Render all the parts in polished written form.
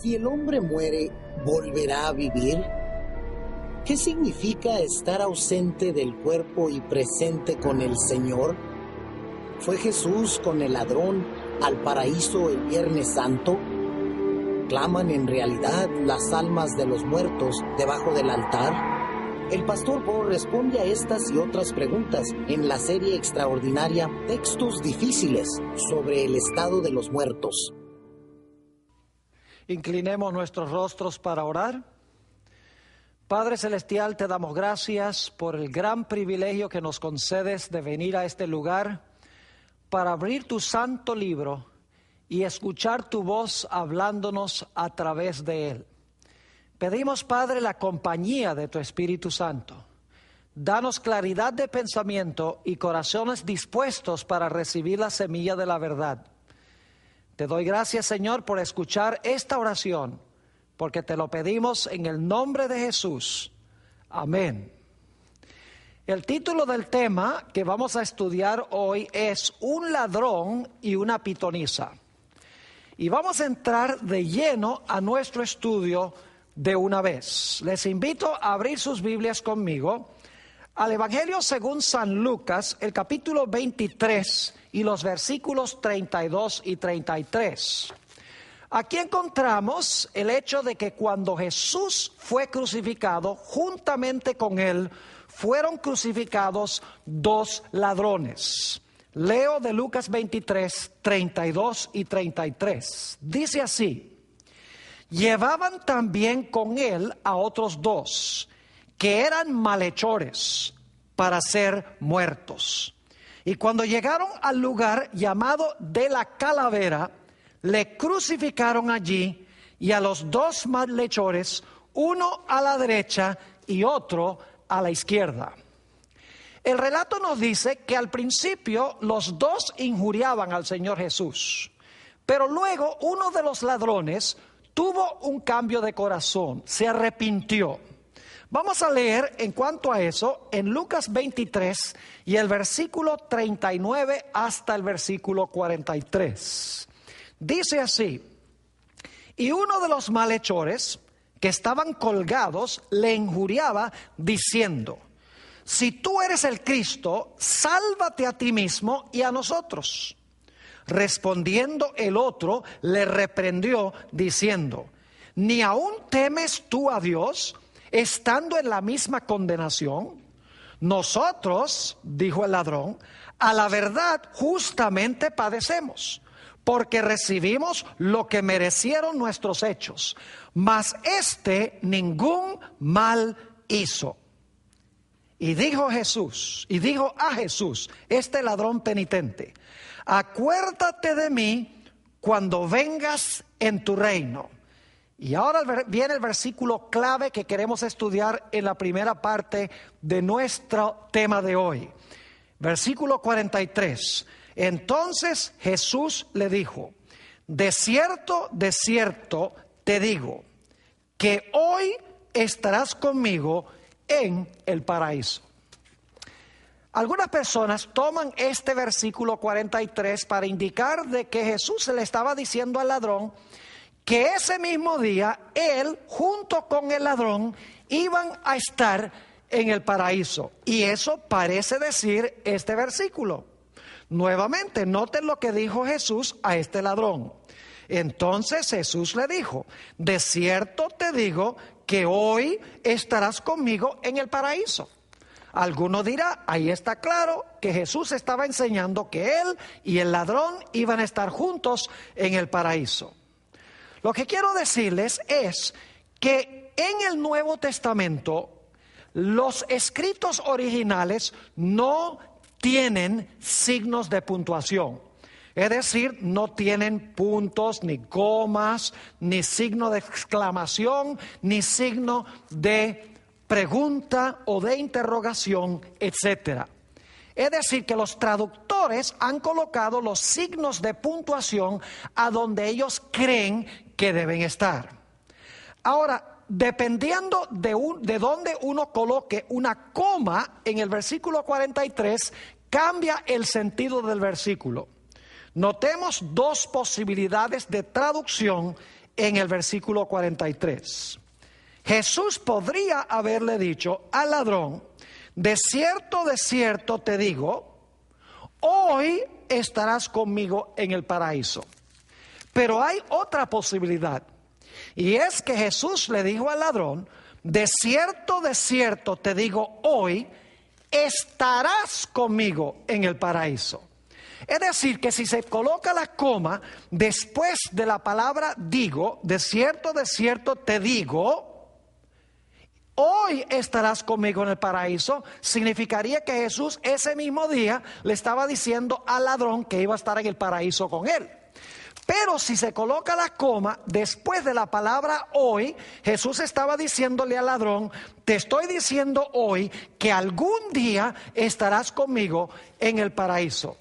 Si el hombre muere, ¿volverá a vivir? ¿Qué significa estar ausente del cuerpo y presente con el Señor? ¿Fue Jesús con el ladrón al paraíso el Viernes Santo? ¿Claman en realidad las almas de los muertos debajo del altar? El pastor Bo responde a estas y otras preguntas en la serie extraordinaria Textos Difíciles sobre el estado de los muertos. Inclinemos nuestros rostros para orar. Padre Celestial, te damos gracias por el gran privilegio que nos concedes de venir a este lugar para abrir tu santo libro y escuchar tu voz hablándonos a través de él. Pedimos, Padre, la compañía de tu Espíritu Santo. Danos claridad de pensamiento y corazones dispuestos para recibir la semilla de la verdad. Te doy gracias, Señor, por escuchar esta oración, porque te lo pedimos en el nombre de Jesús. Amén. El título del tema que vamos a estudiar hoy es Un ladrón y una pitonisa. Y vamos a entrar de lleno a nuestro estudio de una vez. Les invito a abrir sus Biblias conmigo al Evangelio según San Lucas, el capítulo 23 y los versículos 32 y 33. Aquí encontramos el hecho de que cuando Jesús fue crucificado, juntamente con él fueron crucificados dos ladrones. Leo de Lucas 23, 32 y 33. Dice así: llevaban también con él a otros dos, que eran malhechores para ser muertos. Y cuando llegaron al lugar llamado de la Calavera, le crucificaron allí, y a los dos malhechores, uno a la derecha y otro a la izquierda. El relato nos dice que al principio los dos injuriaban al Señor Jesús, pero luego uno de los ladrones tuvo un cambio de corazón, se arrepintió. Vamos a leer en cuanto a eso en Lucas 23 y el versículo 39 hasta el versículo 43. Dice así: y uno de los malhechores que estaban colgados le injuriaba diciendo: si tú eres el Cristo, sálvate a ti mismo y a nosotros. Respondiendo el otro, le reprendió diciendo: ¿ni aún temes tú a Dios, estando en la misma condenación? Nosotros, dijo el ladrón, a la verdad justamente padecemos, porque recibimos lo que merecieron nuestros hechos, mas éste ningún mal hizo. Y dijo a Jesús, este ladrón penitente: acuérdate de mí cuando vengas en tu reino. Y ahora viene el versículo clave que queremos estudiar en la primera parte de nuestro tema de hoy. Versículo 43. Entonces Jesús le dijo: de cierto, te digo, que hoy estarás conmigo en el paraíso. Algunas personas toman este versículo 43 para indicar de que Jesús le estaba diciendo al ladrón que ese mismo día él junto con el ladrón iban a estar en el paraíso. Y eso parece decir este versículo. Nuevamente, noten lo que dijo Jesús a este ladrón. Entonces Jesús le dijo: de cierto te digo que hoy estarás conmigo en el paraíso. Alguno dirá, ahí está claro que Jesús estaba enseñando que él y el ladrón iban a estar juntos en el paraíso. Lo que quiero decirles es que en el Nuevo Testamento los escritos originales no tienen signos de puntuación. Es decir, no tienen puntos, ni comas, ni signo de exclamación, ni signo de pregunta o de interrogación, etc. Es decir, que los traductores han colocado los signos de puntuación a donde ellos creen que deben estar. Ahora, dependiendo de dónde uno coloque una coma en el versículo 43, cambia el sentido del versículo. Notemos dos posibilidades de traducción en el versículo 43. Jesús podría haberle dicho al ladrón: de cierto te digo, hoy estarás conmigo en el paraíso. Pero hay otra posibilidad, y es que Jesús le dijo al ladrón: de cierto te digo, hoy estarás conmigo en el paraíso. Es decir, que si se coloca la coma después de la palabra digo, de cierto te digo, hoy estarás conmigo en el paraíso, significaría que Jesús ese mismo día le estaba diciendo al ladrón que iba a estar en el paraíso con él. Pero si se coloca la coma después de la palabra hoy, Jesús estaba diciéndole al ladrón: te estoy diciendo hoy que algún día estarás conmigo en el paraíso.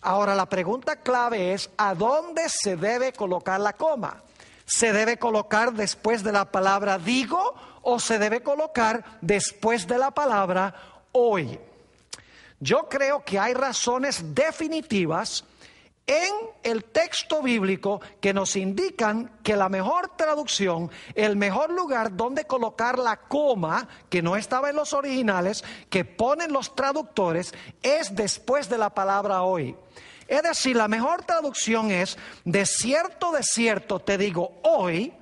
Ahora la pregunta clave es: ¿a dónde se debe colocar la coma? ¿Se debe colocar después de la palabra digo o se debe colocar después de la palabra hoy? Yo creo que hay razones definitivas en el texto bíblico que nos indican que la mejor traducción, el mejor lugar donde colocar la coma, que no estaba en los originales, que ponen los traductores, es después de la palabra hoy. Es decir, la mejor traducción es: de cierto te digo, hoy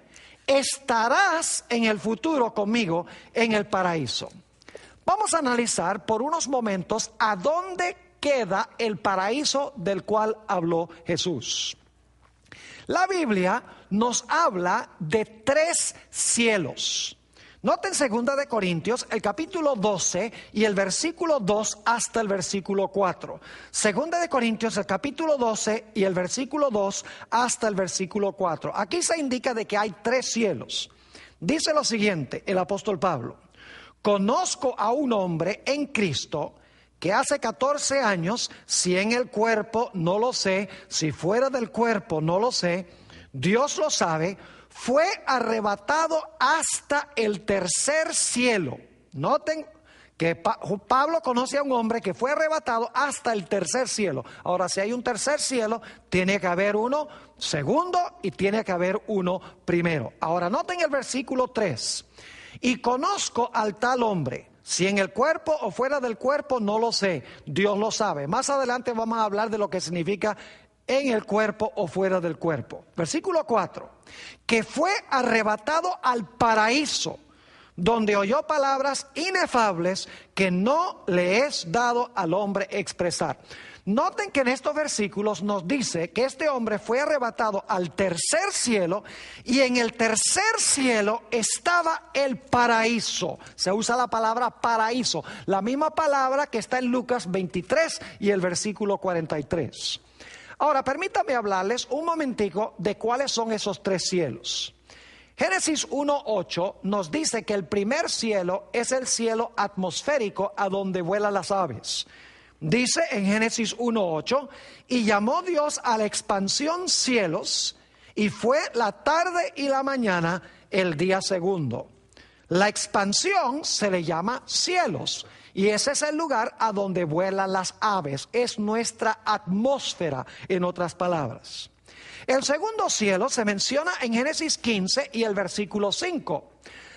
estarás en el futuro conmigo en el paraíso. Vamos a analizar por unos momentos a dónde queda el paraíso del cual habló Jesús. La Biblia nos habla de 3 cielos. Noten 2 de Corintios, el capítulo 12 y el versículo 2 hasta el versículo 4. 2 de Corintios, el capítulo 12 y el versículo 2 hasta el versículo 4. Aquí se indica de que hay 3 cielos. Dice lo siguiente el apóstol Pablo: conozco a un hombre en Cristo que hace 14 años, si en el cuerpo no lo sé, si fuera del cuerpo no lo sé, Dios lo sabe, fue arrebatado hasta el 3er cielo. Noten que Pablo conoce a un hombre que fue arrebatado hasta el 3er cielo. Ahora, si hay un 3er cielo, tiene que haber uno segundo y tiene que haber uno primero. Ahora, noten el versículo 3. Y conozco al tal hombre, si en el cuerpo o fuera del cuerpo no lo sé, Dios lo sabe. Más adelante vamos a hablar de lo que significa en el cuerpo o fuera del cuerpo. Versículo 4, que fue arrebatado al paraíso, donde oyó palabras inefables que no le es dado al hombre expresar. Noten que en estos versículos nos dice que este hombre fue arrebatado al 3er cielo, y en el 3er cielo estaba el paraíso. Se usa la palabra paraíso, la misma palabra que está en Lucas 23 y el versículo 43. Ahora, permítame hablarles un momentico de cuáles son esos 3 cielos. Génesis 1:8 nos dice que el primer cielo es el cielo atmosférico a donde vuelan las aves. Dice en Génesis 1:8: y llamó Dios a la expansión cielos, y fue la tarde y la mañana el día segundo. La expansión se le llama cielos, y ese es el lugar a donde vuelan las aves. Es nuestra atmósfera, en otras palabras. El segundo cielo se menciona en Génesis 15 y el versículo 5,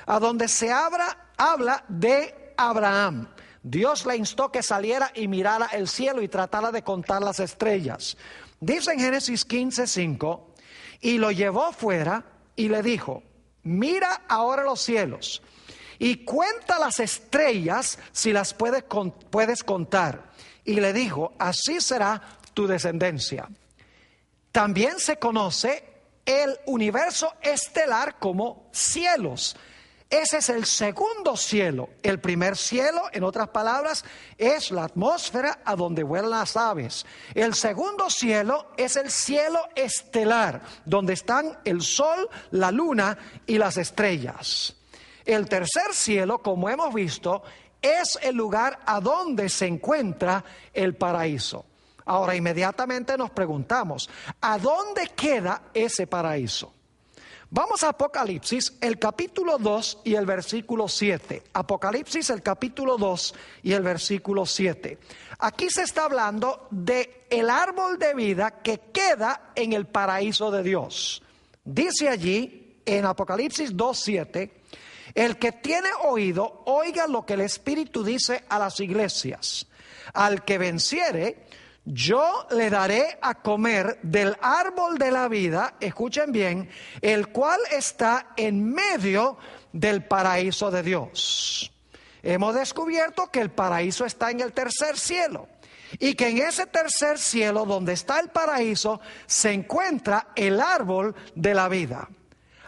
a donde se habla de Abraham. Dios le instó que saliera y mirara el cielo y tratara de contar las estrellas. Dice en Génesis 15:5: y lo llevó fuera y le dijo: mira ahora los cielos y cuenta las estrellas si las puedes contar. Y le dijo: así será tu descendencia. También se conoce el universo estelar como cielos. Ese es el segundo cielo. El primer cielo, en otras palabras, es la atmósfera a donde vuelan las aves. El segundo cielo es el cielo estelar, donde están el sol, la luna y las estrellas. El tercer cielo, como hemos visto, es el lugar a donde se encuentra el paraíso. Ahora, inmediatamente nos preguntamos: ¿a dónde queda ese paraíso? Vamos a Apocalipsis, el capítulo 2 y el versículo 7. Apocalipsis, el capítulo 2 y el versículo 7. Aquí se está hablando de el árbol de vida que queda en el paraíso de Dios. Dice allí en Apocalipsis 2:7, el que tiene oído, oiga lo que el Espíritu dice a las iglesias. Al que venciere, yo le daré a comer del árbol de la vida, escuchen bien, el cual está en medio del paraíso de Dios. Hemos descubierto que el paraíso está en el tercer cielo y que en ese tercer cielo donde está el paraíso se encuentra el árbol de la vida.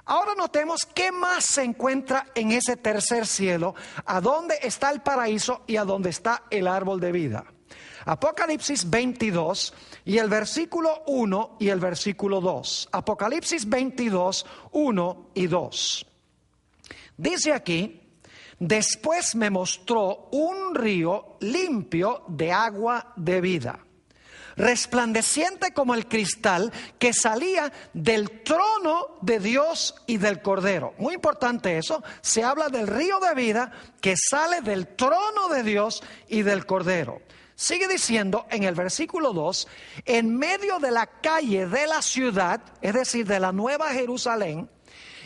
Ahora notemos qué más se encuentra en ese tercer cielo, a dónde está el paraíso y a dónde está el árbol de vida. Apocalipsis 22 y el versículo 1 y el versículo 2. Apocalipsis 22, 1 y 2. Dice aquí: después me mostró un río limpio de agua de vida, resplandeciente como el cristal, que salía del trono de Dios y del Cordero. Muy importante eso, se habla del río de vida que sale del trono de Dios y del Cordero. Sigue diciendo en el versículo 2, en medio de la calle de la ciudad, es decir, de la Nueva Jerusalén,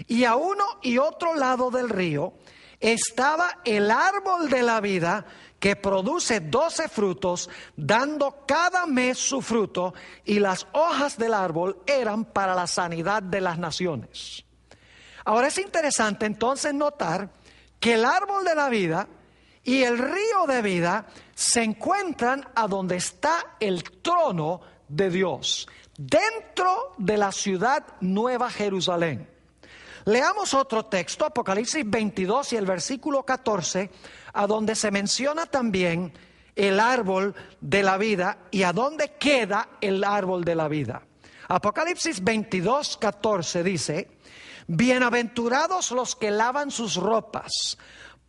y a uno y otro lado del río, estaba el árbol de la vida, que produce 12 frutos, dando cada mes su fruto, y las hojas del árbol eran para la sanidad de las naciones. Ahora es interesante entonces notar que el árbol de la vida y el río de vida se encuentran a donde está el trono de Dios, dentro de la ciudad Nueva Jerusalén. Leamos otro texto, Apocalipsis 22 y el versículo 14, a donde se menciona también el árbol de la vida y a dónde queda el árbol de la vida. Apocalipsis 22, 14 dice: bienaventurados los que lavan sus ropas,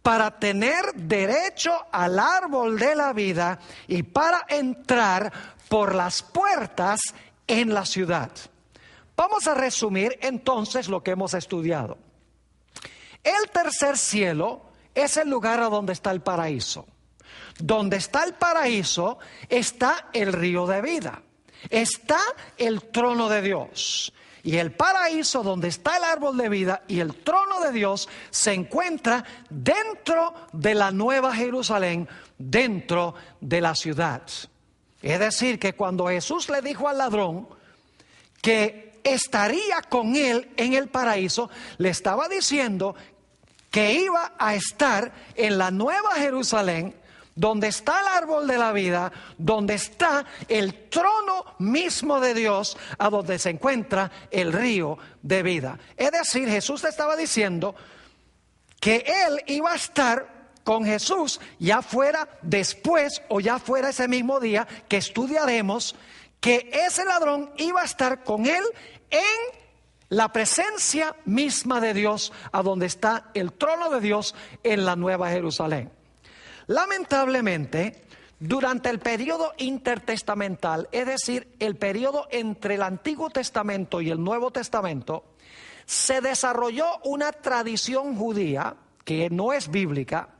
para tener derecho al árbol de la vida y para entrar por las puertas en la ciudad. Vamos a resumir entonces lo que hemos estudiado. El tercer cielo es el lugar a donde está el paraíso. Donde está el paraíso está el río de vida, está el trono de Dios. Y el paraíso, donde está el árbol de vida y el trono de Dios, se encuentra dentro de la Nueva Jerusalén, dentro de la ciudad. Es decir, que cuando Jesús le dijo al ladrón que estaría con él en el paraíso, le estaba diciendo que iba a estar en la Nueva Jerusalén, donde está el árbol de la vida, donde está el trono mismo de Dios, a donde se encuentra el río de vida. Es decir, Jesús le estaba diciendo que él iba a estar con Jesús, ya fuera después o ya fuera ese mismo día que estudiaremos, que ese ladrón iba a estar con él en la presencia misma de Dios, a donde está el trono de Dios en la Nueva Jerusalén. Lamentablemente, durante el periodo intertestamental, es decir, el periodo entre el Antiguo Testamento y el Nuevo Testamento, se desarrolló una tradición judía, que no es bíblica,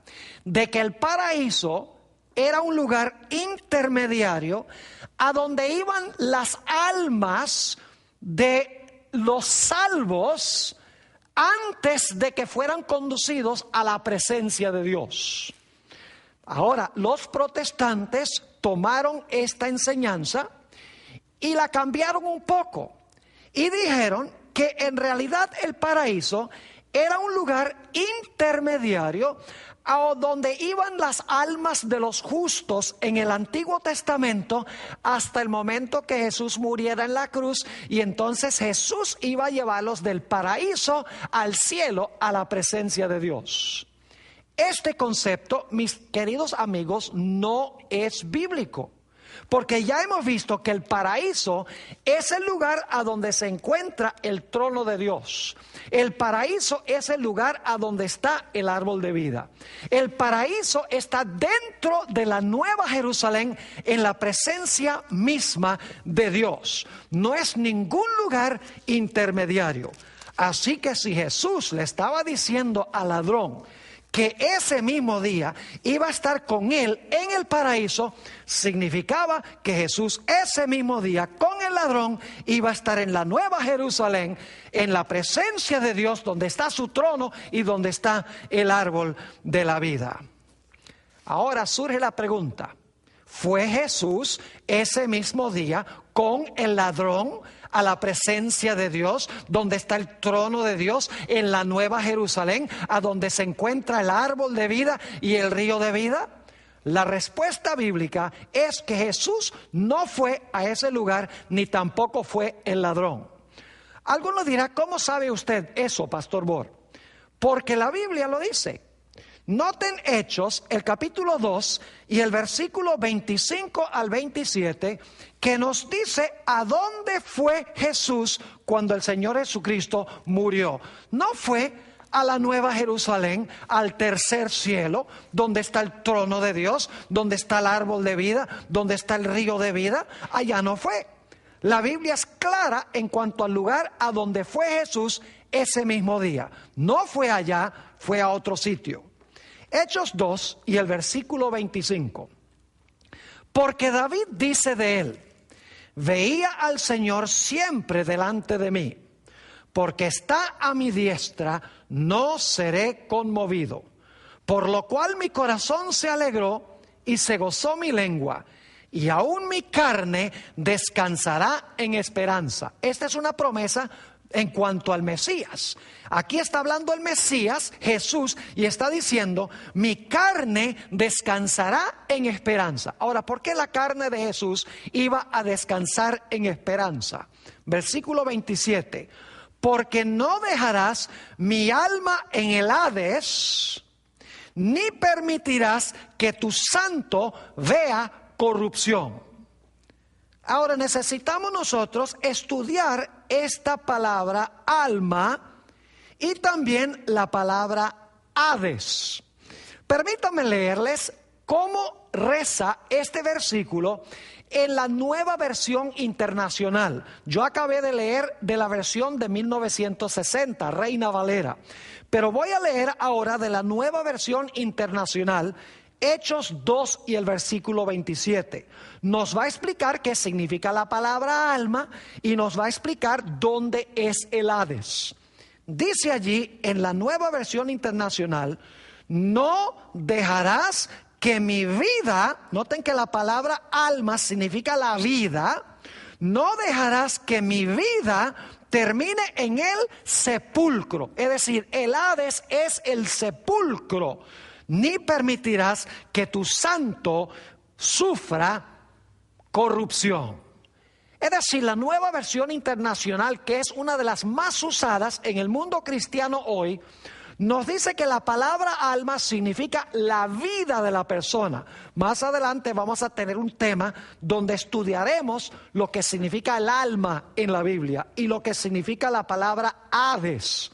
de que el paraíso era un lugar intermediario a donde iban las almas de los salvos antes de que fueran conducidos a la presencia de Dios. Ahora, los protestantes tomaron esta enseñanza y la cambiaron un poco y dijeron que en realidad el paraíso era un lugar intermediario a donde iban las almas de los justos en el Antiguo Testamento hasta el momento que Jesús muriera en la cruz, y entonces Jesús iba a llevarlos del paraíso al cielo, a la presencia de Dios. Este concepto, mis queridos amigos, no es bíblico, porque ya hemos visto que el paraíso es el lugar a donde se encuentra el trono de Dios. El paraíso es el lugar a donde está el árbol de vida. El paraíso está dentro de la Nueva Jerusalén, en la presencia misma de Dios. No es ningún lugar intermediario. Así que si Jesús le estaba diciendo al ladrón que ese mismo día iba a estar con él en el paraíso, significaba que Jesús ese mismo día con el ladrón iba a estar en la Nueva Jerusalén, en la presencia de Dios, donde está su trono y donde está el árbol de la vida. Ahora surge la pregunta: ¿fue Jesús ese mismo día con el ladrón a la presencia de Dios, donde está el trono de Dios, en la Nueva Jerusalén, a donde se encuentra el árbol de vida y el río de vida? La respuesta bíblica es que Jesús no fue a ese lugar, ni tampoco fue el ladrón. Alguno dirá: ¿cómo sabe usted eso, Pastor Bor? Porque la Biblia lo dice. Noten Hechos, el capítulo 2 y el versículo 25 al 27, que nos dice a dónde fue Jesús cuando el Señor Jesucristo murió. No fue a la Nueva Jerusalén, al tercer cielo, donde está el trono de Dios, donde está el árbol de vida, donde está el río de vida. Allá no fue. La Biblia es clara en cuanto al lugar a donde fue Jesús ese mismo día. No fue allá, fue a otro sitio. Hechos 2 y el versículo 25. Porque David dice de él: veía al Señor siempre delante de mí, porque está a mi diestra, no seré conmovido. Por lo cual mi corazón se alegró y se gozó mi lengua, y aún mi carne descansará en esperanza. Esta es una promesa en cuanto al Mesías. Aquí está hablando el Mesías, Jesús, y está diciendo: mi carne descansará en esperanza. Ahora, ¿por qué la carne de Jesús iba a descansar en esperanza? Versículo 27. Porque no dejarás mi alma en el Hades, ni permitirás que tu santo vea corrupción. Ahora necesitamos nosotros estudiar esta palabra alma y también la palabra Hades. Permítanme leerles cómo reza este versículo en la Nueva Versión Internacional. Yo acabé de leer de la versión de 1960, Reina Valera, pero voy a leer ahora de la Nueva Versión Internacional, Hechos 2 y el versículo 27. Nos va a explicar qué significa la palabra alma y nos va a explicar dónde es el Hades. Dice allí en la Nueva Versión Internacional: no dejarás que mi vida, noten que la palabra alma significa la vida, no dejarás que mi vida termine en el sepulcro. Es decir, el Hades es el sepulcro. Ni permitirás que tu santo sufra corrupción. Es decir, la Nueva Versión Internacional, que es una de las más usadas en el mundo cristiano hoy, nos dice que la palabra alma significa la vida de la persona. Más adelante vamos a tener un tema donde estudiaremos lo que significa el alma en la Biblia y lo que significa la palabra Hades.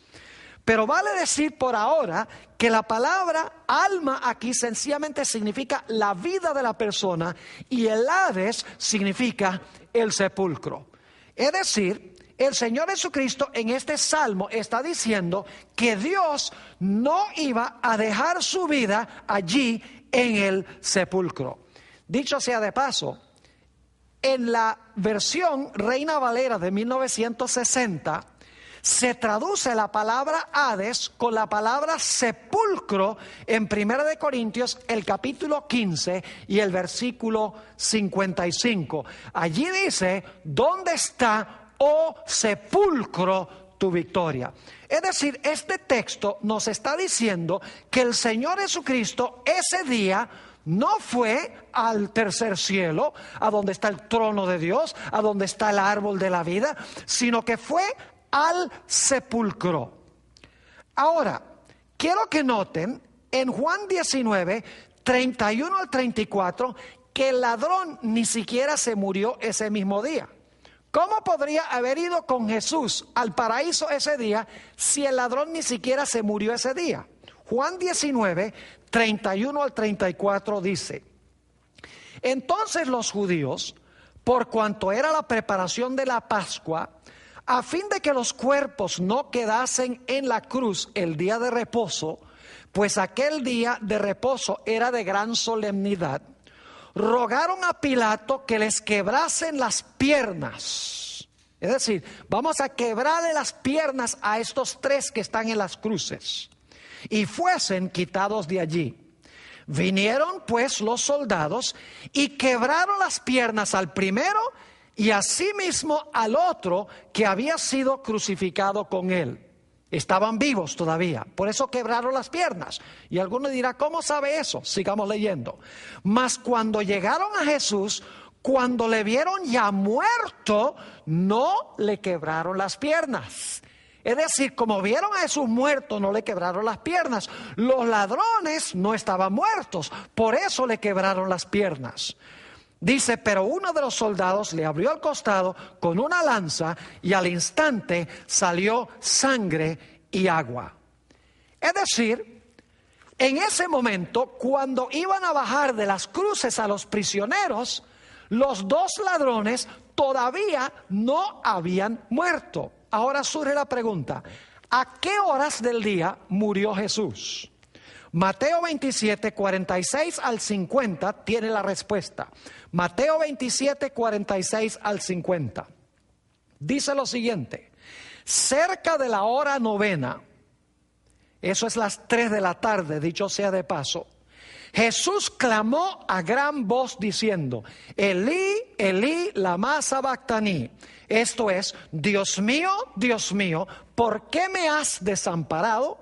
Pero vale decir por ahora que la palabra alma aquí sencillamente significa la vida de la persona y el Hades significa el sepulcro. Es decir, el Señor Jesucristo en este salmo está diciendo que Dios no iba a dejar su vida allí en el sepulcro. Dicho sea de paso, en la versión Reina Valera de 1960 se traduce la palabra Hades con la palabra sepulcro en 1 Corintios el capítulo 15 y el versículo 55. Allí dice: ¿dónde está, oh sepulcro, tu victoria? Es decir, este texto nos está diciendo que el Señor Jesucristo ese día no fue al tercer cielo, a donde está el trono de Dios, a donde está el árbol de la vida, sino que fue al sepulcro. Ahora, quiero que noten en Juan 19, 31 al 34, que el ladrón ni siquiera se murió ese mismo día. ¿Cómo podría haber ido con Jesús al paraíso ese día si el ladrón ni siquiera se murió ese día? Juan 19, 31 al 34 dice: entonces los judíos, por cuanto era la preparación de la Pascua, a fin de que los cuerpos no quedasen en la cruz el día de reposo, pues aquel día de reposo era de gran solemnidad, rogaron a Pilato que les quebrasen las piernas. Es decir, vamos a quebrarle las piernas a estos tres que están en las cruces y fuesen quitados de allí. Vinieron pues los soldados y quebraron las piernas al primero y asimismo al otro que había sido crucificado con él. Estaban vivos todavía, por eso quebraron las piernas. Y alguno dirá, ¿cómo sabe eso? Sigamos leyendo. Mas cuando llegaron a Jesús, cuando le vieron ya muerto, no le quebraron las piernas. Es decir, como vieron a Jesús muerto, no le quebraron las piernas. Los ladrones no estaban muertos, por eso le quebraron las piernas. Dice, pero uno de los soldados le abrió el costado con una lanza y al instante salió sangre y agua. Es decir, en ese momento, cuando iban a bajar de las cruces a los prisioneros, los dos ladrones todavía no habían muerto. Ahora surge la pregunta, ¿a qué horas del día murió Jesús? Mateo 27, 46 al 50 tiene la respuesta. Mateo 27, 46 al 50. Dice lo siguiente: cerca de la hora novena, eso es las 3 de la tarde, dicho sea de paso, Jesús clamó a gran voz diciendo, Elí, Elí, lama sabactani. Esto es, Dios mío, ¿por qué me has desamparado?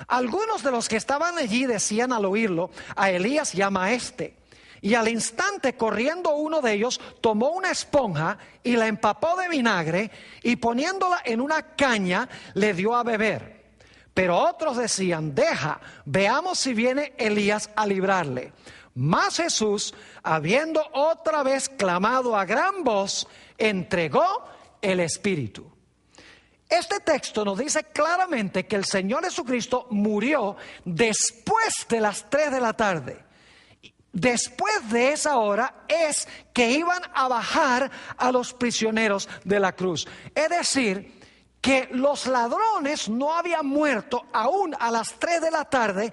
Algunos de los que estaban allí decían al oírlo, a Elías llama a este. Y al instante, corriendo uno de ellos, tomó una esponja y la empapó de vinagre y poniéndola en una caña, le dio a beber. Pero otros decían, deja, veamos si viene Elías a librarle. Mas Jesús, habiendo otra vez clamado a gran voz, entregó el Espíritu. Este texto nos dice claramente que el Señor Jesucristo murió después de las 3 de la tarde. Después de esa hora es que iban a bajar a los prisioneros de la cruz. Es decir, que los ladrones no habían muerto aún a las 3 de la tarde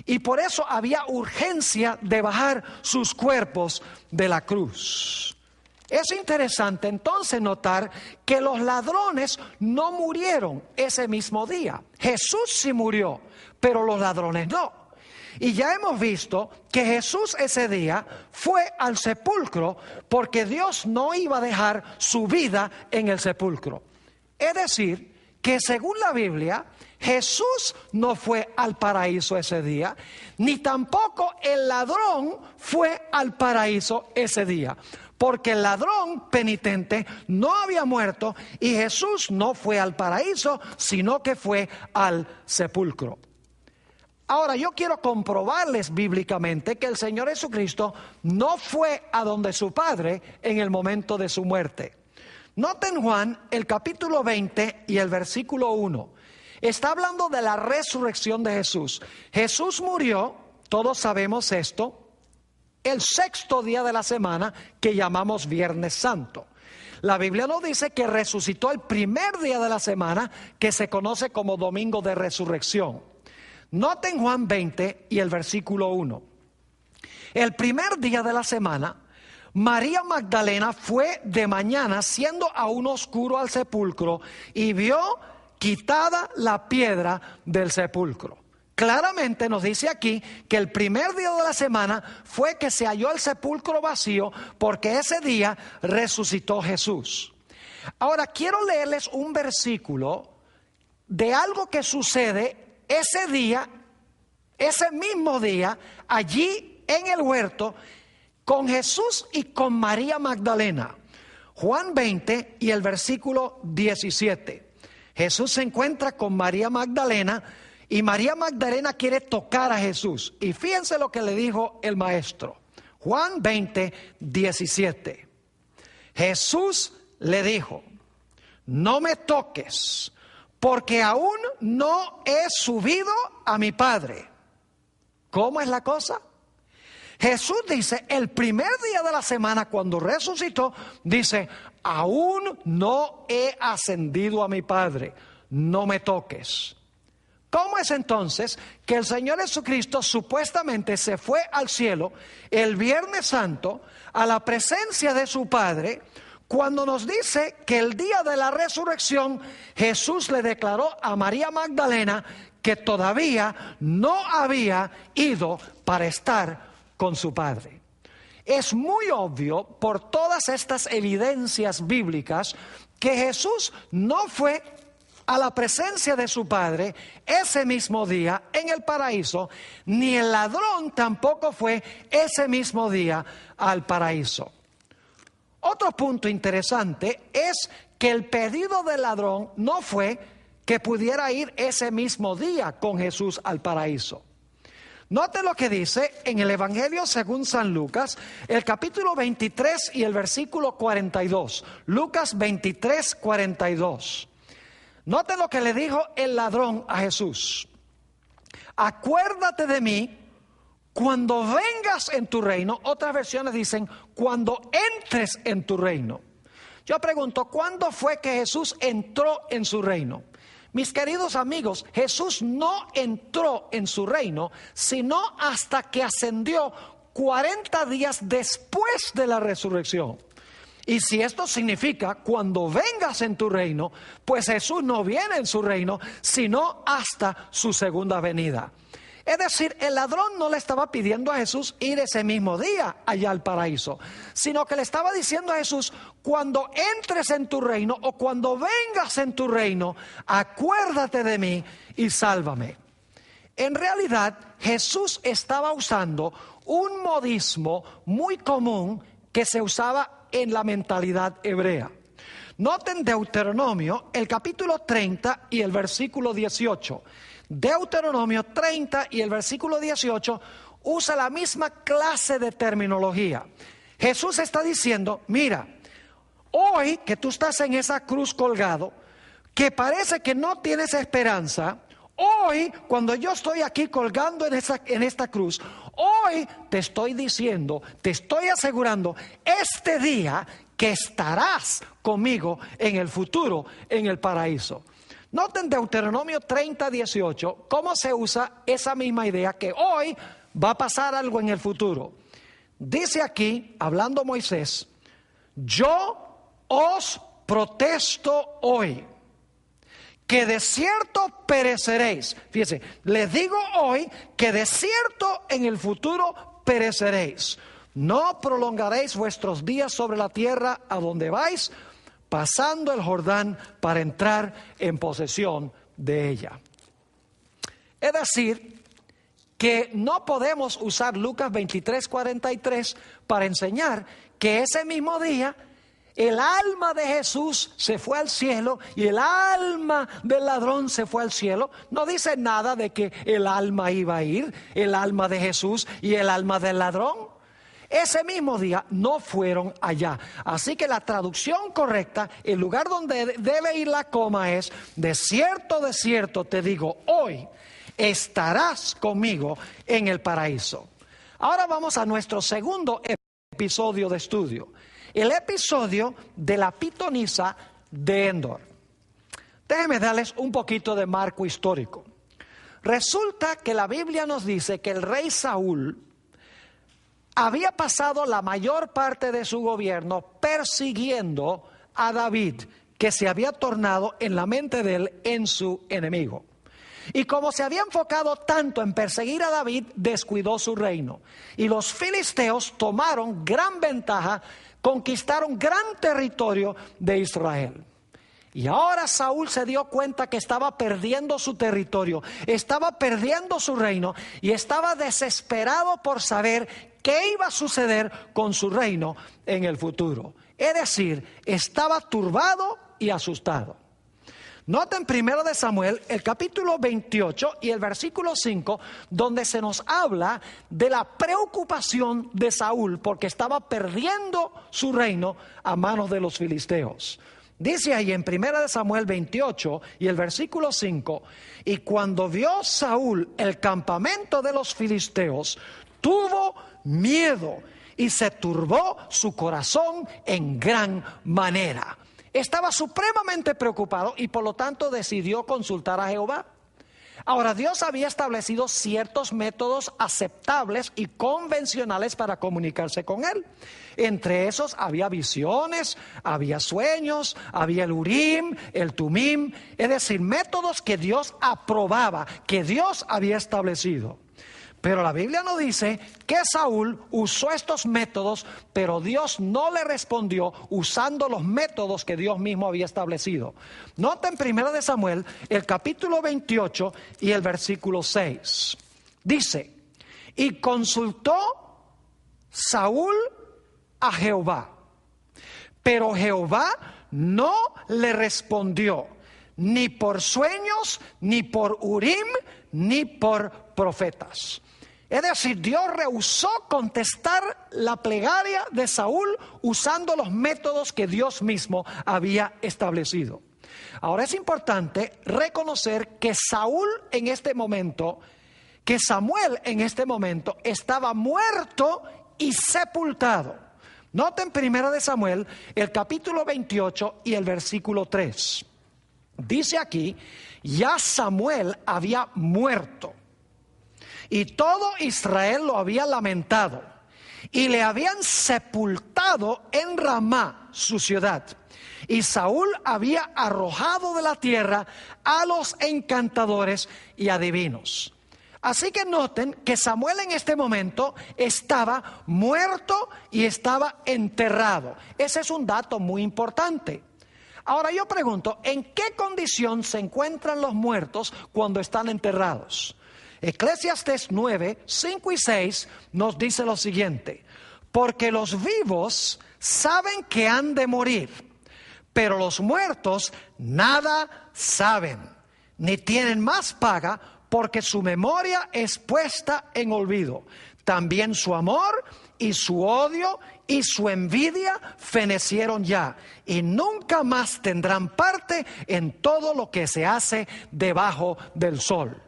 y por eso había urgencia de bajar sus cuerpos de la cruz. Es interesante entonces notar que los ladrones no murieron ese mismo día. Jesús sí murió, pero los ladrones no. Y ya hemos visto que Jesús ese día fue al sepulcro porque Dios no iba a dejar su vida en el sepulcro. Es decir, que según la Biblia, Jesús no fue al paraíso ese día, ni tampoco el ladrón fue al paraíso ese día. Porque el ladrón penitente no había muerto y Jesús no fue al paraíso, sino que fue al sepulcro. Ahora, yo quiero comprobarles bíblicamente que el Señor Jesucristo no fue a donde su Padre en el momento de su muerte. Noten Juan, el capítulo 20 y el versículo 1. Está hablando de la resurrección de Jesús. Jesús murió, todos sabemos esto, el 6º día de la semana que llamamos Viernes Santo. La Biblia nos dice que resucitó el primer día de la semana que se conoce como Domingo de Resurrección. Noten Juan 20 y el versículo 1. El primer día de la semana, María Magdalena fue de mañana, siendo aún oscuro, al sepulcro y vio quitada la piedra del sepulcro. Claramente nos dice aquí que el primer día de la semana fue que se halló el sepulcro vacío porque ese día resucitó Jesús. Ahora quiero leerles un versículo de algo que sucede ese día, ese mismo día, allí en el huerto, con Jesús y con María Magdalena. Juan 20 y el versículo 17. Jesús se encuentra con María Magdalena y María Magdalena quiere tocar a Jesús. Y fíjense lo que le dijo el maestro. Juan 20, 17. Jesús le dijo, no me toques, porque aún no he subido a mi Padre. ¿Cómo es la cosa? Jesús dice, el primer día de la semana cuando resucitó, dice, aún no he ascendido a mi Padre, no me toques. ¿Cómo ¿cómo es entonces que el Señor Jesucristo supuestamente se fue al cielo el Viernes Santo a la presencia de su Padre, cuando nos dice que el día de la resurrección Jesús le declaró a María Magdalena que todavía no había ido para estar con su Padre? Es muy obvio por todas estas evidencias bíblicas que Jesús no fue a la presencia de su Padre ese mismo día en el paraíso, ni el ladrón tampoco fue ese mismo día al paraíso. Otro punto interesante es que el pedido del ladrón no fue que pudiera ir ese mismo día con Jesús al paraíso. Note lo que dice en el Evangelio según San Lucas, el capítulo 23 y el versículo 42. Lucas 23, 42. Note lo que le dijo el ladrón a Jesús: acuérdate de mí cuando vengas en tu reino. Otras versiones dicen cuando entres en tu reino. Yo pregunto, ¿cuándo fue que Jesús entró en su reino? Mis queridos amigos, Jesús no entró en su reino, sino hasta que ascendió 40 días después de la resurrección. Y si esto significa cuando vengas en tu reino, pues Jesús no viene en su reino, sino hasta su segunda venida. Es decir, el ladrón no le estaba pidiendo a Jesús ir ese mismo día allá al paraíso, sino que le estaba diciendo a Jesús: cuando entres en tu reino o cuando vengas en tu reino, acuérdate de mí y sálvame. En realidad, Jesús estaba usando un modismo muy común que se usaba en la mentalidad hebrea. Noten Deuteronomio, el capítulo 30 y el versículo 18. Deuteronomio 30 y el versículo 18 usa la misma clase de terminología. Jesús está diciendo: mira, hoy que tú estás en esa cruz colgado, que parece que no tienes esperanza, hoy cuando yo estoy aquí colgando en esta cruz, hoy te estoy diciendo, te estoy asegurando este día que estarás conmigo en el futuro, en el paraíso. Noten Deuteronomio 30, 18, cómo se usa esa misma idea que hoy va a pasar algo en el futuro. Dice aquí, hablando Moisés: yo os protesto hoy que de cierto pereceréis. Fíjense, les digo hoy que de cierto en el futuro pereceréis. No prolongaréis vuestros días sobre la tierra a donde vais, pasando el Jordán para entrar en posesión de ella. Es decir, que no podemos usar Lucas 23, 43 para enseñar que ese mismo día el alma de Jesús se fue al cielo y el alma del ladrón se fue al cielo. No dice nada de que el alma iba a ir, el alma de Jesús y el alma del ladrón. Ese mismo día no fueron allá. Así que la traducción correcta, el lugar donde debe ir la coma es: de cierto te digo, hoy estarás conmigo en el paraíso. Ahora vamos a nuestro segundo episodio de estudio. El episodio de la pitonisa de Endor. Déjenme darles un poquito de marco histórico. Resulta que la Biblia nos dice que el rey Saúl había pasado la mayor parte de su gobierno persiguiendo a David, que se había tornado en la mente de él en su enemigo. Y como se había enfocado tanto en perseguir a David, descuidó su reino. Y los filisteos tomaron gran ventaja, conquistaron gran territorio de Israel. Y ahora Saúl se dio cuenta que estaba perdiendo su territorio, estaba perdiendo su reino y estaba desesperado por saber qué iba a suceder con su reino en el futuro. Es decir, estaba turbado y asustado. Noten 1 de Samuel, el capítulo 28 y el versículo 5, donde se nos habla de la preocupación de Saúl porque estaba perdiendo su reino a manos de los filisteos. Dice ahí en 1 de Samuel 28 y el versículo 5: y cuando vio Saúl el campamento de los filisteos, tuvo miedo y se turbó su corazón en gran manera. Estaba supremamente preocupado y por lo tanto decidió consultar a Jehová. Ahora, Dios había establecido ciertos métodos aceptables y convencionales para comunicarse con Él. Entre esos había visiones, había sueños, había el Urim, el Tumim, es decir, métodos que Dios aprobaba, que Dios había establecido. Pero la Biblia nos dice que Saúl usó estos métodos, pero Dios no le respondió usando los métodos que Dios mismo había establecido. Noten 1 Samuel, el capítulo 28 y el versículo 6. Dice, y consultó Saúl a Jehová, pero Jehová no le respondió, ni por sueños, ni por Urim, ni por profetas. Es decir, Dios rehusó contestar la plegaria de Saúl usando los métodos que Dios mismo había establecido. Ahora es importante reconocer que Samuel en este momento estaba muerto y sepultado. Noten 1 Samuel, el capítulo 28 y el versículo 3. Dice aquí, ya Samuel había muerto. Y todo Israel lo había lamentado, y le habían sepultado en Ramá, su ciudad. Y Saúl había arrojado de la tierra a los encantadores y adivinos. Así que noten que Samuel en este momento estaba muerto y estaba enterrado. Ese es un dato muy importante. Ahora yo pregunto, ¿en qué condición se encuentran los muertos cuando están enterrados? Eclesiastés 9, 5 y 6 nos dice lo siguiente: porque los vivos saben que han de morir, pero los muertos nada saben, ni tienen más paga, porque su memoria es puesta en olvido. También su amor y su odio y su envidia fenecieron ya, y nunca más tendrán parte en todo lo que se hace debajo del sol.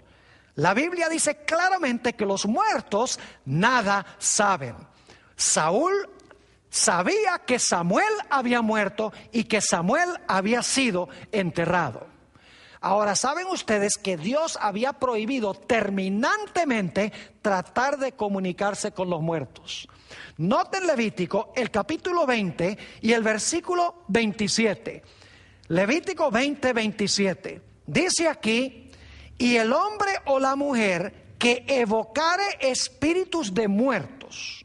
La Biblia dice claramente que los muertos nada saben. Saúl sabía que Samuel había muerto y que Samuel había sido enterrado. Ahora, ¿saben ustedes que Dios había prohibido terminantemente tratar de comunicarse con los muertos? Noten Levítico, el capítulo 20 y el versículo 27. Levítico 20, 27. Dice aquí: y el hombre o la mujer que evocare espíritus de muertos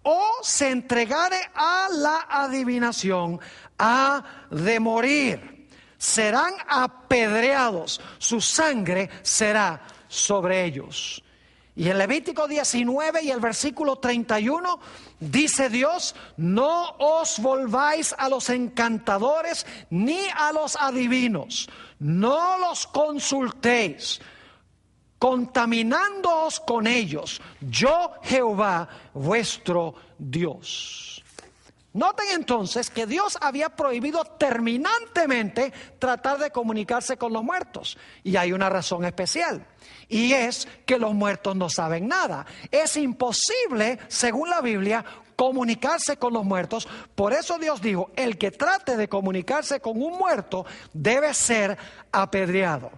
o se entregare a la adivinación, ha de morir. Serán apedreados, su sangre será sobre ellos. Y en Levítico 19 y el versículo 31 dice Dios: no os volváis a los encantadores ni a los adivinos, no los consultéis, contaminándoos con ellos, yo Jehová vuestro Dios. Noten entonces que Dios había prohibido terminantemente tratar de comunicarse con los muertos. Y hay una razón especial, y es que los muertos no saben nada. Es imposible, según la Biblia, comunicarse con los muertos. Por eso Dios dijo: el que trate de comunicarse con un muerto debe ser apedreado.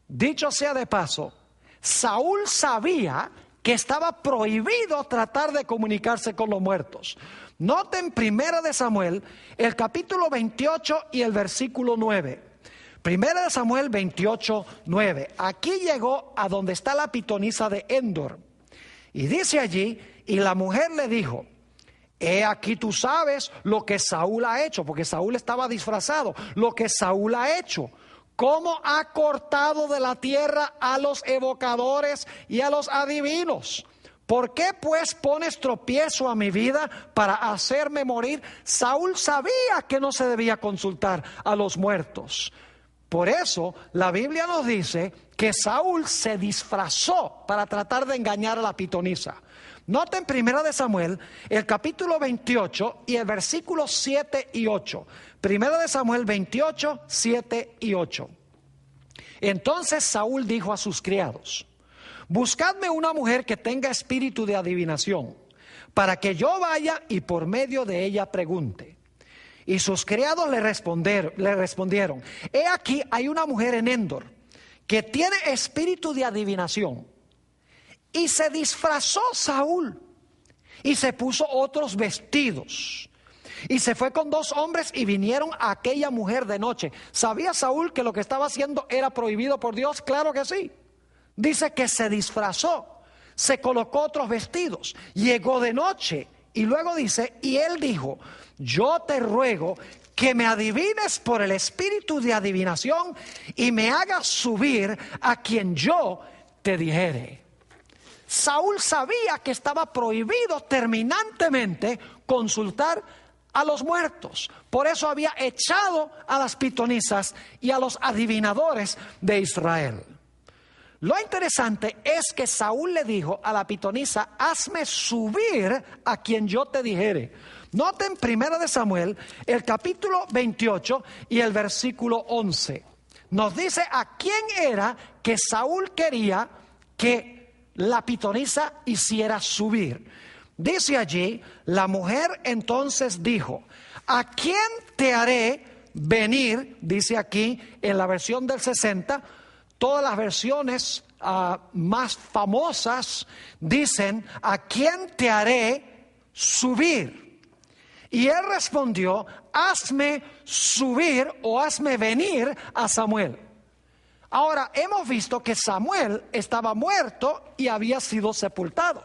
Dicho sea de paso, Saúl sabía que estaba prohibido tratar de comunicarse con los muertos. Noten 1 Samuel, el capítulo 28 y el versículo 9. 1 Samuel 28, 9. Aquí llegó a donde está la pitonisa de Endor. Y dice allí: y la mujer le dijo: he aquí tú sabes lo que Saúl ha hecho, porque Saúl estaba disfrazado, lo que Saúl ha hecho. Cómo ha cortado de la tierra a los evocadores y a los adivinos. ¿Por qué pues pones tropiezo a mi vida para hacerme morir? Saúl sabía que no se debía consultar a los muertos. Por eso la Biblia nos dice que Saúl se disfrazó para tratar de engañar a la pitonisa. Noten 1 Samuel, el capítulo 28 y el versículo 7 y 8. 1 Samuel 28, 7 y 8. Entonces Saúl dijo a sus criados: buscadme una mujer que tenga espíritu de adivinación, para que yo vaya y por medio de ella pregunte. Y sus criados le respondieron: he aquí hay una mujer en Endor, que tiene espíritu de adivinación. Y se disfrazó Saúl y se puso otros vestidos. Y se fue con 2 hombres y vinieron a aquella mujer de noche. ¿Sabía Saúl que lo que estaba haciendo era prohibido por Dios? Claro que sí. Dice que se disfrazó, se colocó otros vestidos, llegó de noche. Y luego dice, y él dijo, yo te ruego que me adivines por el espíritu de adivinación y me hagas subir a quien yo te dijere. Saúl sabía que estaba prohibido terminantemente consultar a los muertos. Por eso había echado a las pitonisas y a los adivinadores de Israel. Lo interesante es que Saúl le dijo a la pitonisa, hazme subir a quien yo te dijere. Noten 1 Samuel, el capítulo 28 y el versículo 11. Nos dice a quién era que Saúl quería que la pitonisa hiciera subir. Dice allí, la mujer entonces dijo, ¿a quién te haré venir? Dice aquí en la versión del 60, todas las versiones más famosas dicen, ¿a quién te haré subir? Y él respondió, hazme subir o hazme venir a Samuel. Ahora, hemos visto que Samuel estaba muerto y había sido sepultado.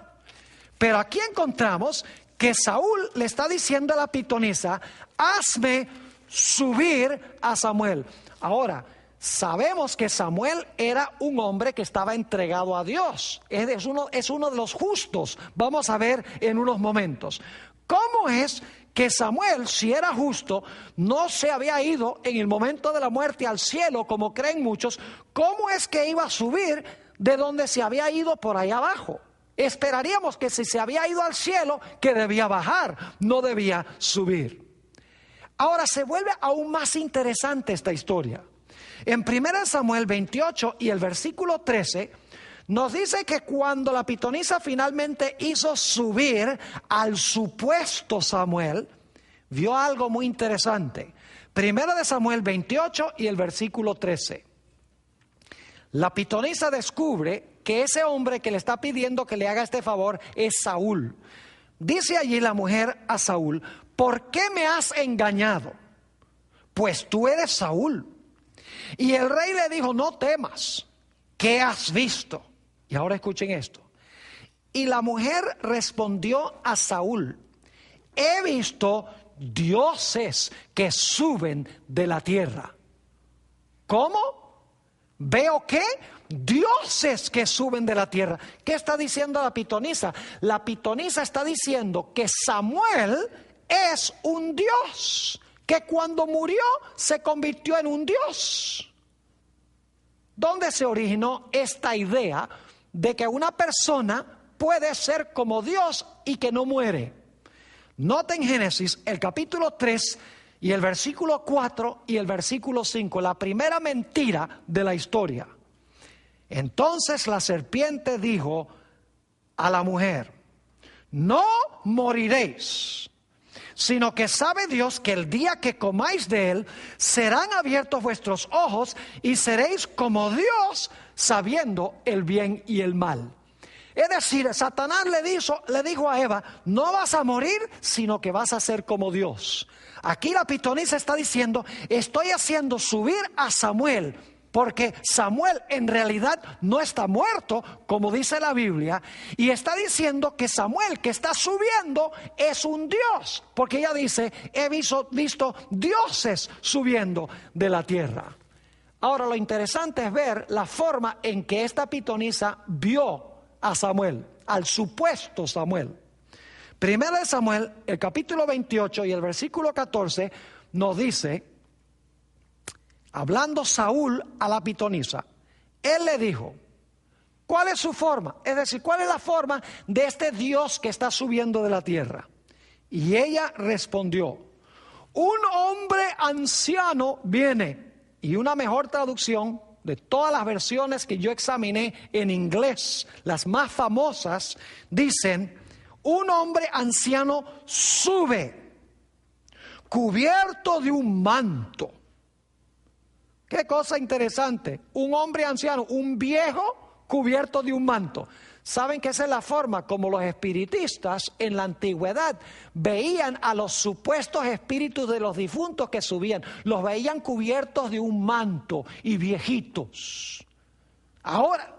Pero aquí encontramos que Saúl le está diciendo a la pitonisa, hazme subir a Samuel. Ahora, sabemos que Samuel era un hombre que estaba entregado a Dios. Es uno de los justos. Vamos a ver en unos momentos. ¿Cómo es que Samuel, si era justo, no se había ido en el momento de la muerte al cielo, como creen muchos? ¿Cómo es que iba a subir de donde se había ido por allá abajo? Esperaríamos que si se había ido al cielo, que debía bajar, no debía subir. Ahora se vuelve aún más interesante esta historia. En 1 Samuel 28 y el versículo 13, nos dice que cuando la pitonisa finalmente hizo subir al supuesto Samuel, vio algo muy interesante. 1 Samuel 28 y el versículo 13. La pitonisa descubre que ese hombre que le está pidiendo que le haga este favor es Saúl. Dice allí la mujer a Saúl, ¿por qué me has engañado? Pues tú eres Saúl. Y el rey le dijo, no temas, ¿qué has visto? Y ahora escuchen esto. Y la mujer respondió a Saúl, he visto dioses que suben de la tierra. ¿Cómo? ¿Veo qué? Dioses que suben de la tierra. ¿Qué está diciendo la pitonisa? La pitonisa está diciendo que Samuel es un dios, que cuando murió se convirtió en un dios. ¿Dónde se originó esta idea de que una persona puede ser como Dios y que no muere? Noten Génesis, el capítulo 3 y el versículo 4 y el versículo 5, la primera mentira de la historia. Entonces la serpiente dijo a la mujer, no moriréis, sino que sabe Dios que el día que comáis de él, serán abiertos vuestros ojos y seréis como Dios, sabiendo el bien y el mal. Es decir, Satanás le dijo a Eva, no vas a morir, sino que vas a ser como Dios. Aquí la pitonisa está diciendo, estoy haciendo subir a Samuel, porque Samuel en realidad no está muerto, como dice la Biblia, y está diciendo que Samuel que está subiendo es un Dios, porque ella dice, he visto dioses subiendo de la tierra. Ahora lo interesante es ver la forma en que esta pitonisa vio a Samuel, al supuesto Samuel. 1 Samuel, el capítulo 28 y el versículo 14 nos dice, hablando Saúl a la pitonisa, él le dijo, ¿cuál es su forma? Es decir, ¿cuál es la forma de este Dios que está subiendo de la tierra? Y ella respondió, un hombre anciano viene. Y una mejor traducción de todas las versiones que yo examiné en inglés, las más famosas, dicen, un hombre anciano sube, cubierto de un manto. Qué cosa interesante. Un hombre anciano, un viejo cubierto de un manto. ¿Saben que esa es la forma como los espiritistas en la antigüedad veían a los supuestos espíritus de los difuntos que subían? Los veían cubiertos de un manto y viejitos. Ahora,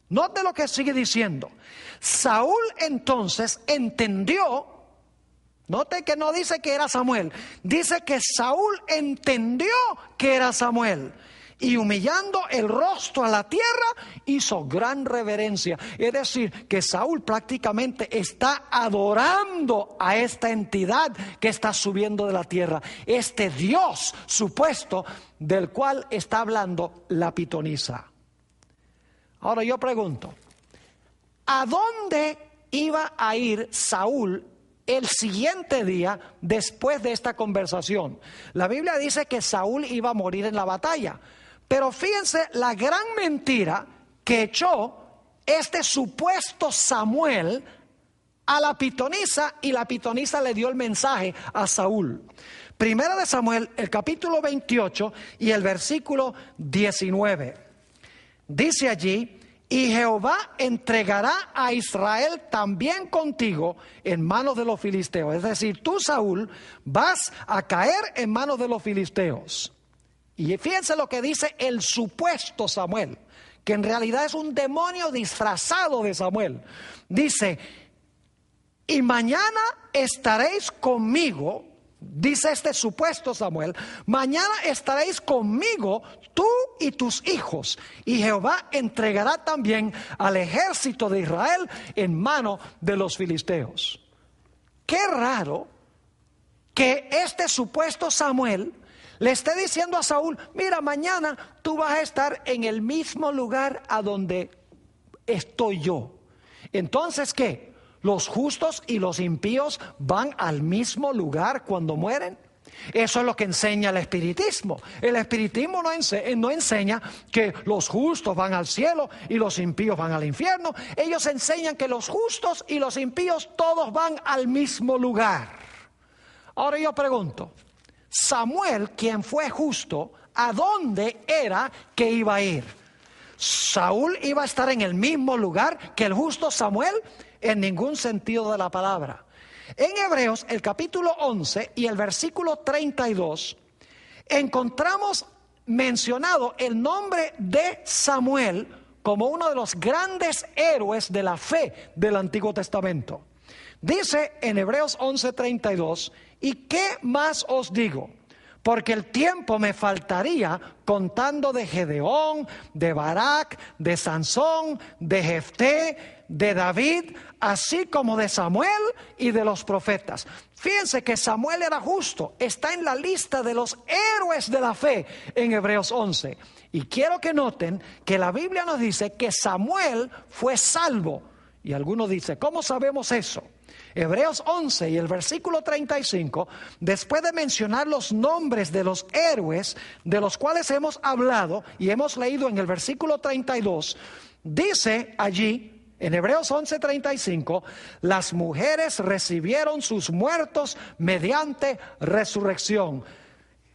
note lo que sigue diciendo. Saúl entonces entendió. Note que no dice que era Samuel, dice que Saúl entendió que era Samuel. Y humillando el rostro a la tierra, hizo gran reverencia. Es decir, que Saúl prácticamente está adorando a esta entidad que está subiendo de la tierra. Este Dios supuesto del cual está hablando la pitonisa. Ahora yo pregunto, ¿a dónde iba a ir Saúl el siguiente día después de esta conversación? La Biblia dice que Saúl iba a morir en la batalla. Pero fíjense la gran mentira que echó este supuesto Samuel a la pitonisa, y la pitonisa le dio el mensaje a Saúl. Primera de Samuel, el capítulo 28 y el versículo 19. Dice allí: y Jehová entregará a Israel también contigo en manos de los filisteos. Es decir, tú, Saúl, vas a caer en manos de los filisteos. Y fíjense lo que dice el supuesto Samuel, que en realidad es un demonio disfrazado de Samuel. Dice: y mañana estaréis conmigo, dice este supuesto Samuel, mañana estaréis conmigo tú y tus hijos, y Jehová entregará también al ejército de Israel en mano de los filisteos. Qué raro que este supuesto Samuel le esté diciendo a Saúl: mira, mañana tú vas a estar en el mismo lugar a donde estoy yo. Entonces, ¿qué? ¿Los justos y los impíos van al mismo lugar cuando mueren? Eso es lo que enseña el espiritismo. El espiritismo no enseña que los justos van al cielo y los impíos van al infierno. Ellos enseñan que los justos y los impíos todos van al mismo lugar. Ahora yo pregunto, Samuel, quien fue justo, ¿a dónde era que iba a ir? ¿Saúl iba a estar en el mismo lugar que el justo Samuel? En ningún sentido de la palabra. En Hebreos, el capítulo 11 y el versículo 32, encontramos mencionado el nombre de Samuel como uno de los grandes héroes de la fe del Antiguo Testamento. Dice en Hebreos 11:32: ¿y qué más os digo? Porque el tiempo me faltaría contando de Gedeón, de Barak, de Sansón, de Jefté, de David, así como de Samuel y de los profetas. Fíjense que Samuel era justo, está en la lista de los héroes de la fe en Hebreos 11. Y quiero que noten que la Biblia nos dice que Samuel fue salvo. Y algunos dicen, ¿cómo sabemos eso? Hebreos 11 y el versículo 35, después de mencionar los nombres de los héroes de los cuales hemos hablado y hemos leído en el versículo 32, dice allí en Hebreos 11:35, las mujeres recibieron sus muertos mediante resurrección.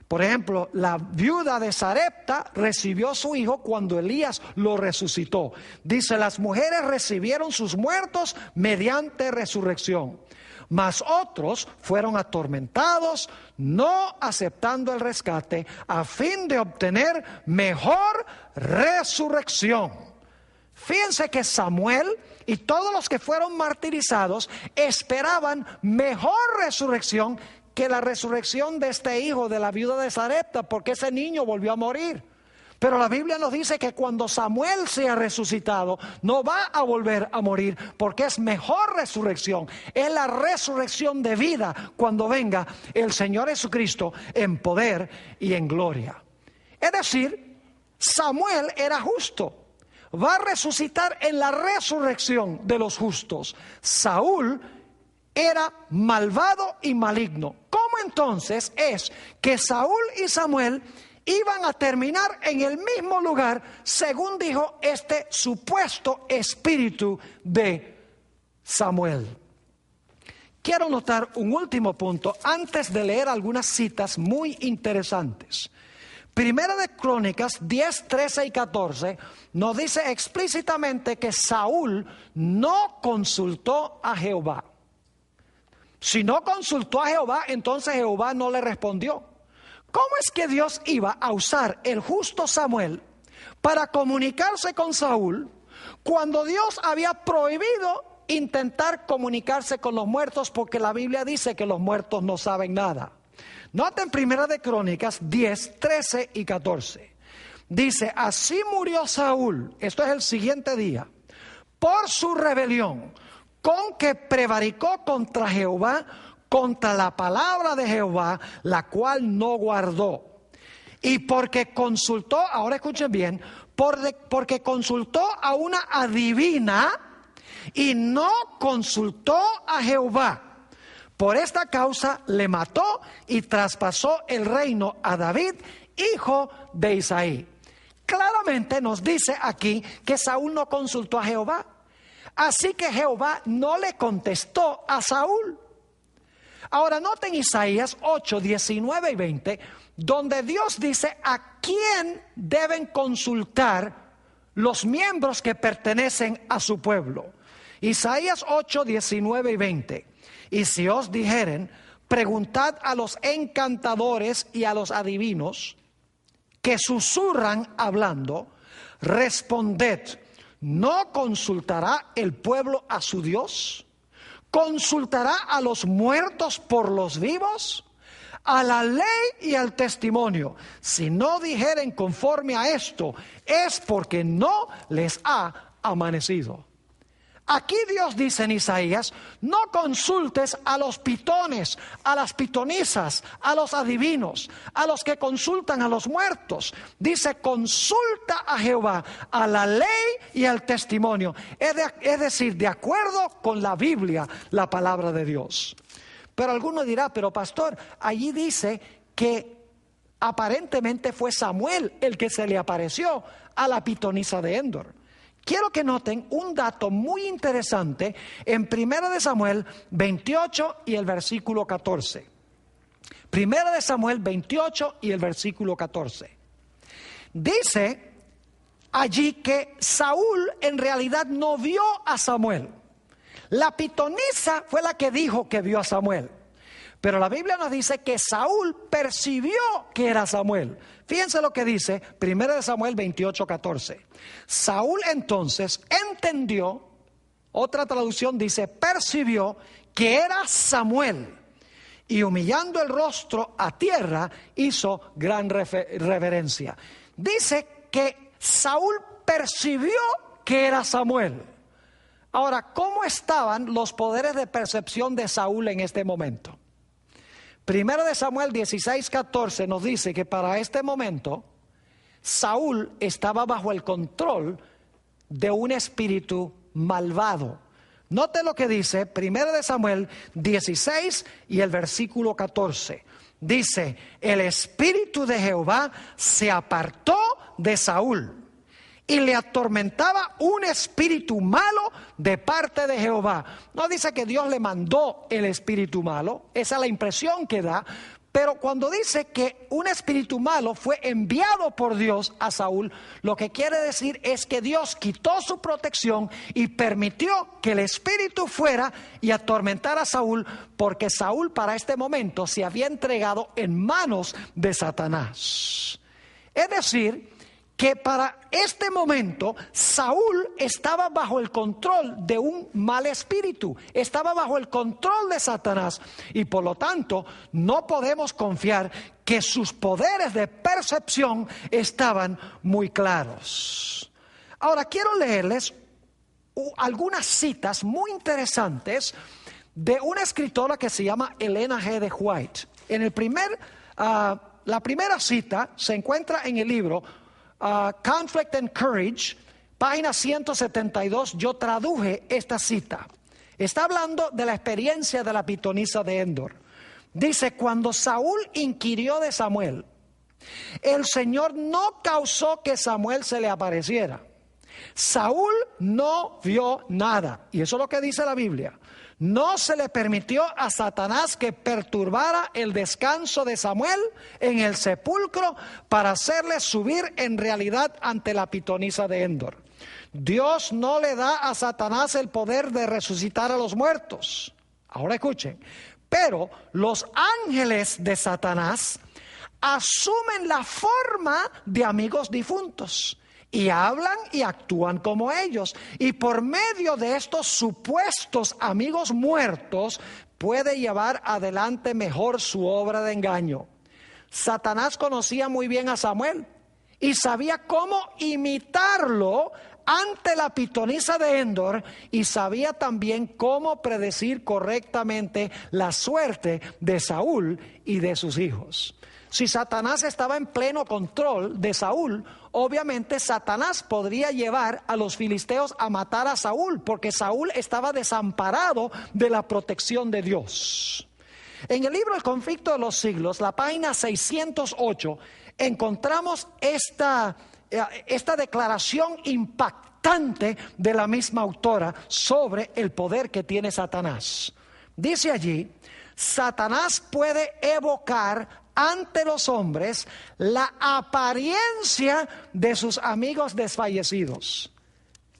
Por ejemplo, la viuda de Sarepta recibió a su hijo cuando Elías lo resucitó. Dice, las mujeres recibieron sus muertos mediante resurrección. Mas otros fueron atormentados, no aceptando el rescate, a fin de obtener mejor resurrección. Fíjense que Samuel y todos los que fueron martirizados esperaban mejor resurrección que la resurrección de este hijo de la viuda de Sarepta, porque ese niño volvió a morir. Pero la Biblia nos dice que cuando Samuel sea resucitado, no va a volver a morir, porque es mejor resurrección. Es la resurrección de vida cuando venga el Señor Jesucristo en poder y en gloria. Es decir, Samuel era justo. Va a resucitar en la resurrección de los justos. Saúl era malvado y maligno. ¿Cómo entonces es que Saúl y Samuel iban a terminar en el mismo lugar, según dijo este supuesto espíritu de Samuel? Quiero notar un último punto antes de leer algunas citas muy interesantes. Primera de Crónicas 10, 13 y 14 nos dice explícitamente que Saúl no consultó a Jehová. Si no consultó a Jehová, entonces Jehová no le respondió. ¿Cómo es que Dios iba a usar el justo Samuel para comunicarse con Saúl cuando Dios había prohibido intentar comunicarse con los muertos, porque la Biblia dice que los muertos no saben nada? Noten Primera de Crónicas 10, 13 y 14. Dice, así murió Saúl, esto es el siguiente día, por su rebelión, con que prevaricó contra Jehová, contra la palabra de Jehová, la cual no guardó. Y porque consultó, ahora escuchen bien, porque consultó a una adivina y no consultó a Jehová. Por esta causa le mató y traspasó el reino a David, hijo de Isaí. Claramente nos dice aquí que Saúl no consultó a Jehová. Así que Jehová no le contestó a Saúl. Ahora noten Isaías 8, 19 y 20, donde Dios dice a quién deben consultar los miembros que pertenecen a su pueblo. Isaías 8, 19 y 20. Y si os dijeren, preguntad a los encantadores y a los adivinos que susurran hablando, responded, ¿no consultará el pueblo a su Dios? ¿Consultará a los muertos por los vivos? A la ley y al testimonio. Si no dijeren conforme a esto, es porque no les ha amanecido. Aquí Dios dice en Isaías, no consultes a los pitones, a las pitonisas, a los adivinos, a los que consultan a los muertos. Dice, consulta a Jehová, a la ley y al testimonio. Es decir, de acuerdo con la Biblia, la palabra de Dios. Pero alguno dirá, pero pastor, allí dice que aparentemente fue Samuel el que se le apareció a la pitonisa de Endor. Quiero que noten un dato muy interesante en 1 de Samuel 28 y el versículo 14. 1 de Samuel 28 y el versículo 14. Dice allí que Saúl en realidad no vio a Samuel. La pitonisa fue la que dijo que vio a Samuel. Pero la Biblia nos dice que Saúl percibió que era Samuel. Fíjense lo que dice 1 de Samuel 28, 14. Saúl entonces entendió, otra traducción dice, percibió que era Samuel. Y humillando el rostro a tierra, hizo gran reverencia. Dice que Saúl percibió que era Samuel. Ahora, ¿cómo estaban los poderes de percepción de Saúl en este momento? Primero de Samuel 16, 14 nos dice que para este momento Saúl estaba bajo el control de un espíritu malvado. Note lo que dice Primero de Samuel 16 y el versículo 14. Dice, el espíritu de Jehová se apartó de Saúl y le atormentaba un espíritu malo de parte de Jehová. No dice que Dios le mandó el espíritu malo, esa es la impresión que da. Pero cuando dice que un espíritu malo fue enviado por Dios a Saúl, lo que quiere decir es que Dios quitó su protección y permitió que el espíritu fuera y atormentara a Saúl, porque Saúl para este momento se había entregado en manos de Satanás. Es decir, que para este momento Saúl estaba bajo el control de un mal espíritu, estaba bajo el control de Satanás, y por lo tanto no podemos confiar que sus poderes de percepción estaban muy claros. Ahora quiero leerles algunas citas muy interesantes de una escritora que se llama Elena G. de White. La primera cita se encuentra en el libro Conflict and Courage, página 172. Yo traduje esta cita. Está hablando de la experiencia de la pitonisa de Endor. Dice, cuando Saúl inquirió de Samuel, el Señor no causó que Samuel se le apareciera. Saúl no vio nada, y eso es lo que dice la Biblia. No se le permitió a Satanás que perturbara el descanso de Samuel en el sepulcro para hacerle subir en realidad ante la pitonisa de Endor. Dios no le da a Satanás el poder de resucitar a los muertos. Ahora escuchen, pero los ángeles de Satanás asumen la forma de amigos difuntos y hablan y actúan como ellos. Y por medio de estos supuestos amigos muertos puede llevar adelante mejor su obra de engaño. Satanás conocía muy bien a Samuel y sabía cómo imitarlo ante la pitonisa de Endor, y sabía también cómo predecir correctamente la suerte de Saúl y de sus hijos. Si Satanás estaba en pleno control de Saúl, obviamente Satanás podría llevar a los filisteos a matar a Saúl, porque Saúl estaba desamparado de la protección de Dios. En el libro El conflicto de los siglos, la página 608, encontramos esta declaración impactante de la misma autora sobre el poder que tiene Satanás. Dice allí: Satanás puede evocar ante los hombres la apariencia de sus amigos desfallecidos.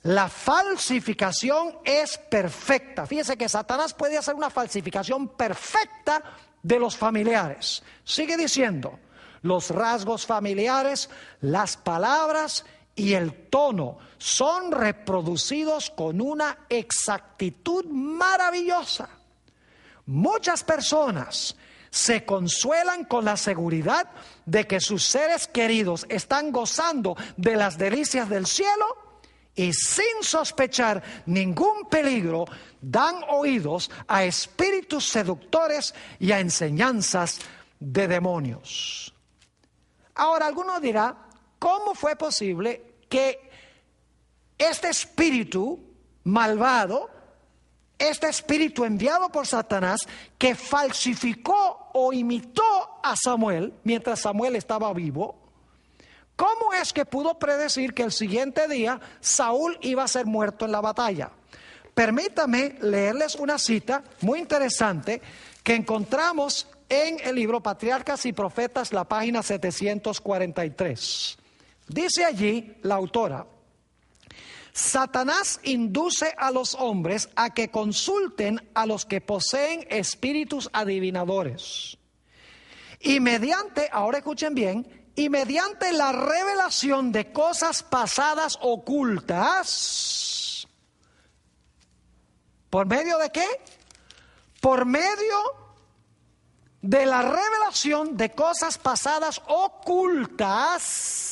La falsificación es perfecta. Fíjese que Satanás puede hacer una falsificación perfecta de los familiares. Sigue diciendo: los rasgos familiares, las palabras y el tono son reproducidos con una exactitud maravillosa. Muchas personas se consuelan con la seguridad de que sus seres queridos están gozando de las delicias del cielo y, sin sospechar ningún peligro, dan oídos a espíritus seductores y a enseñanzas de demonios. Ahora, alguno dirá: ¿cómo fue posible que este espíritu malvado, este espíritu enviado por Satanás, que falsificó o imitó a Samuel mientras Samuel estaba vivo, cómo es que pudo predecir que el siguiente día Saúl iba a ser muerto en la batalla? Permítame leerles una cita muy interesante que encontramos en el libro Patriarcas y Profetas, la página 743. Dice allí la autora: Satanás induce a los hombres a que consulten a los que poseen espíritus adivinadores. Y mediante, ahora escuchen bien, y mediante la revelación de cosas pasadas ocultas. ¿Por medio de qué? Por medio de la revelación de cosas pasadas ocultas,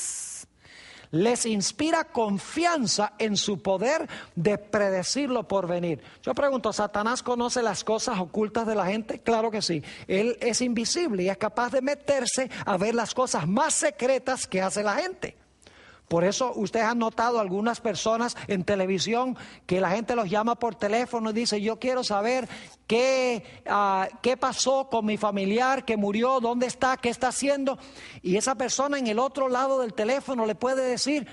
les inspira confianza en su poder de predecir lo por venir. Yo pregunto, ¿Satanás conoce las cosas ocultas de la gente? Claro que sí. Él es invisible y es capaz de meterse a ver las cosas más secretas que hace la gente. Por eso ustedes han notado algunas personas en televisión que la gente los llama por teléfono y dice: yo quiero saber qué pasó con mi familiar que murió, dónde está, qué está haciendo. Y esa persona en el otro lado del teléfono le puede decir: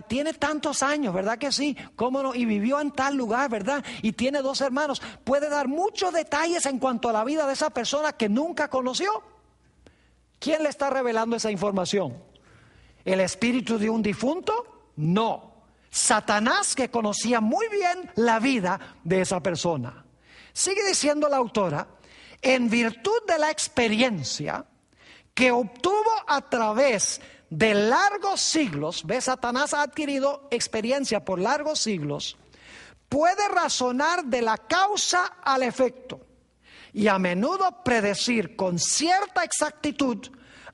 tiene tantos años, ¿verdad que sí? ¿Cómo no? Y vivió en tal lugar, ¿verdad? Y tiene 2 hermanos. Puede dar muchos detalles en cuanto a la vida de esa persona que nunca conoció. ¿Quién le está revelando esa información? ¿El espíritu de un difunto? No. Satanás, que conocía muy bien la vida de esa persona. Sigue diciendo la autora: en virtud de la experiencia que obtuvo a través de largos siglos, ¿ves? Satanás ha adquirido experiencia por largos siglos, puede razonar de la causa al efecto y a menudo predecir con cierta exactitud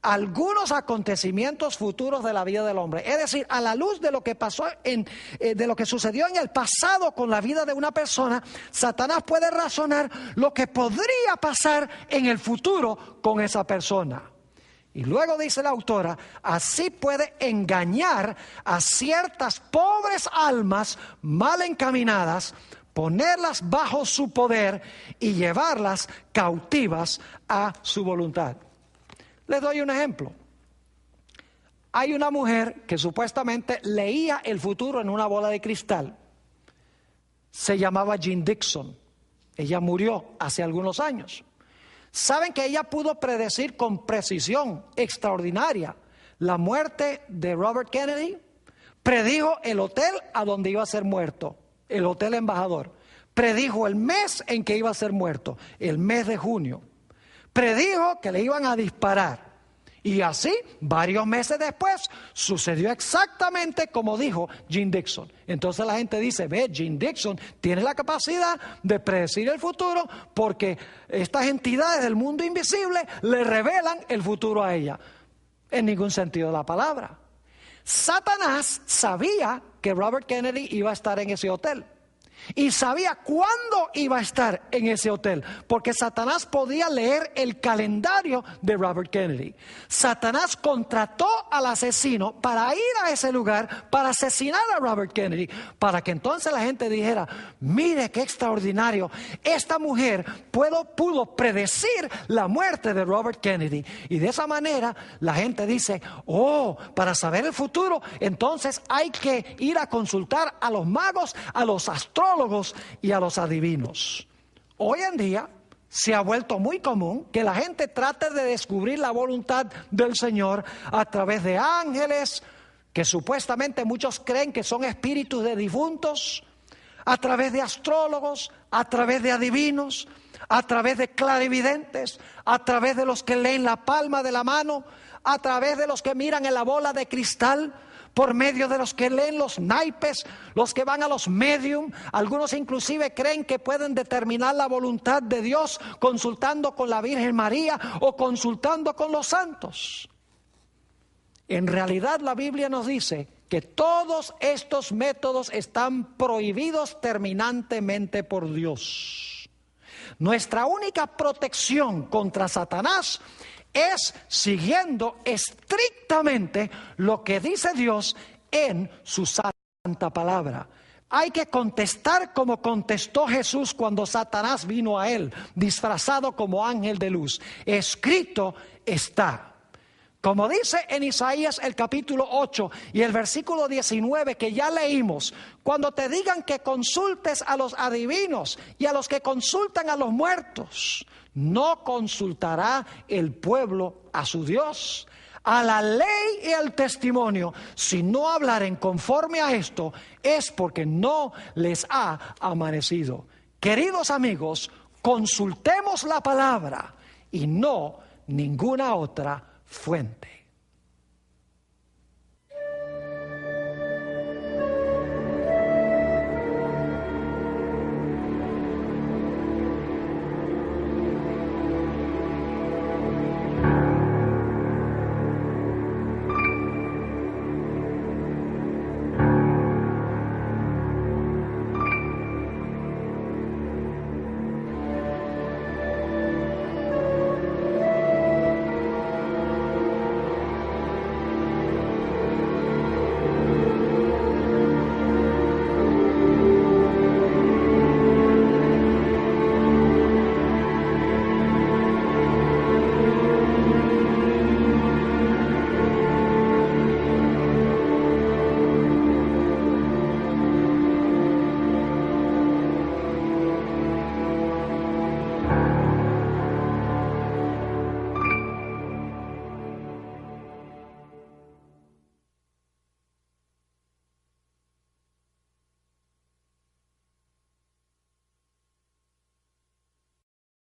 algunos acontecimientos futuros de la vida del hombre. Es decir, a la luz de lo que pasó de lo que sucedió en el pasado con la vida de una persona, Satanás puede razonar lo que podría pasar en el futuro con esa persona. Y luego dice la autora: así puede engañar a ciertas pobres almas mal encaminadas, ponerlas bajo su poder y llevarlas cautivas a su voluntad. Les doy un ejemplo. Hay una mujer que supuestamente leía el futuro en una bola de cristal. Se llamaba Jean Dixon. Ella murió hace algunos años. Saben que ella pudo predecir con precisión extraordinaria la muerte de Robert Kennedy. Predijo el hotel a donde iba a ser muerto, el Hotel Embajador. Predijo el mes en que iba a ser muerto, el mes de junio. Predijo que le iban a disparar. Y así, varios meses después, sucedió exactamente como dijo Jean Dixon. Entonces la gente dice, ve, Jean Dixon tiene la capacidad de predecir el futuro porque estas entidades del mundo invisible le revelan el futuro a ella. En ningún sentido de la palabra. Satanás sabía que Robert Kennedy iba a estar en ese hotel. Y sabía cuándo iba a estar en ese hotel, porque Satanás podía leer el calendario de Robert Kennedy. Satanás contrató al asesino para ir a ese lugar, para asesinar a Robert Kennedy, para que entonces la gente dijera, mire qué extraordinario, esta mujer pudo predecir la muerte de Robert Kennedy. Y de esa manera la gente dice, oh, para saber el futuro, entonces hay que ir a consultar a los magos, a los astrólogos y a los adivinos. Hoy en día se ha vuelto muy común que la gente trate de descubrir la voluntad del Señor a través de ángeles, que supuestamente muchos creen que son espíritus de difuntos, a través de astrólogos, a través de adivinos, a través de clarividentes, a través de los que leen la palma de la mano, a través de los que miran en la bola de cristal, por medio de los que leen los naipes, los que van a los medium. Algunos inclusive creen que pueden determinar la voluntad de Dios consultando con la Virgen María o consultando con los santos. En realidad la Biblia nos dice que todos estos métodos están prohibidos terminantemente por Dios. Nuestra única protección contra Satanás es siguiendo estrictamente lo que dice Dios en su santa palabra. Hay que contestar como contestó Jesús cuando Satanás vino a él, disfrazado como ángel de luz. Escrito está. Como dice en Isaías el capítulo 8 y el versículo 19 que ya leímos, cuando te digan que consultes a los adivinos y a los que consultan a los muertos, no consultará el pueblo a su Dios, a la ley y al testimonio. Si no hablaren conforme a esto, es porque no les ha amanecido. Queridos amigos, consultemos la palabra y no ninguna otra fuente.